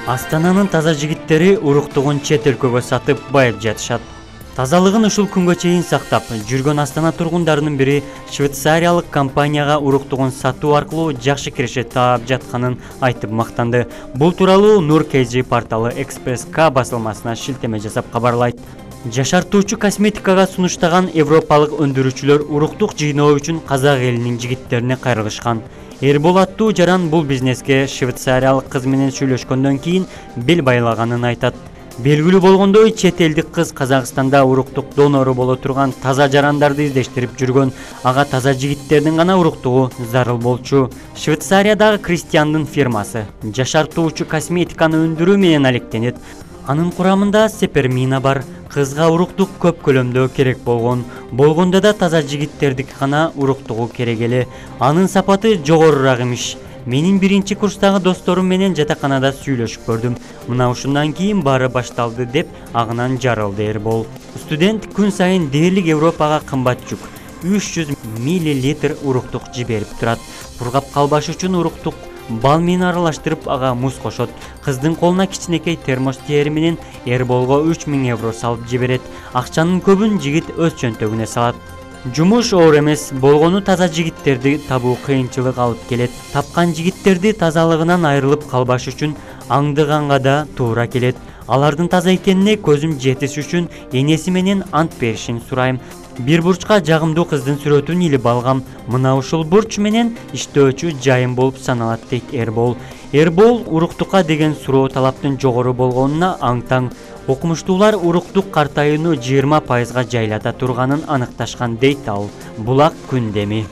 Астананын таза жигиттери уруктугун чет өлкөгө сатып байып жатышат. Тазалыгын ушул күнгө чейин сактап жүргөн Астана тургундарынын бири швейцариялык компанияга уруктугун сатуу аркылуу жакшы киреше таап жатканын айтып мактанды. Бул тууралуу Nur KG порталы Express.k басылмасына шилтеме жасап кабарлайт. Жашартуучу косметикага сунуштаган европалык өндүрүүчүлөр уруктук жыйноо үчүн казак элинин жигиттерине кайрылышкан. Эрбол аттуу жаран бул бизнеске швейцариялык кыз менен сүйлөшкөндөн кийин бел байлаганын айтат. Белгилүү болгондой, чет элдик кыз Казакстанда уруктук донору боло турган таза жарандарды издештирип жүргөн, ага таза жигиттердин гана уруктугу зарыл болчу. Швейцариядагы Кристиандын фирмасы жашартуучу косметиканы өндүрүү менен алектенет. Анын курамында спермина бар. Кызга уруктук көп көлөмдө керек болгондо да таза жигиттердики гана уруктугу керек эле. Анын сапаты жогорураак имиш. Менин биринчи курстагы досторум менен жатаканада сүйлөшүп көрдүм. Мына ушундан кийин баары башталды деп агынан жарылды Эрбол. Студент күн сайын дээрлик Европага кымбат жүк 300 мл уруктук жиберип турат. Кургап калбаш үчүн уруктук бал менен аралаштырып ага муз кошот. Кыздын колуна кичинекей термос теери менен Эрболго 3000 евро салып жиберет. Акчанын көбүн жигит өз чөнтөгүнө салат. Жумуш оор эмес, болгону таза жигиттерди табуу кыйынчылык алып келет. Тапкан жигиттерди тазалыгынан айрылып калбаш үчүн аңдыганга да туура келет. Алардын таза экенине көзүм жетиш үчүн энеси менен ант беришин сурайм. Бир бурчка жагымдуу кыздын сүрөтүн илип алгам. Мына ушул бурч менен иштөөчү жайым болуп саналат дейт Эрбол. Эрбол уруктукка деген суроо талаптын жогору болгонуна аң-таң. Окумуштуулар уруктук картайууну 20% жайлата турганын аныкташкан дейт ал. Булак күндеми.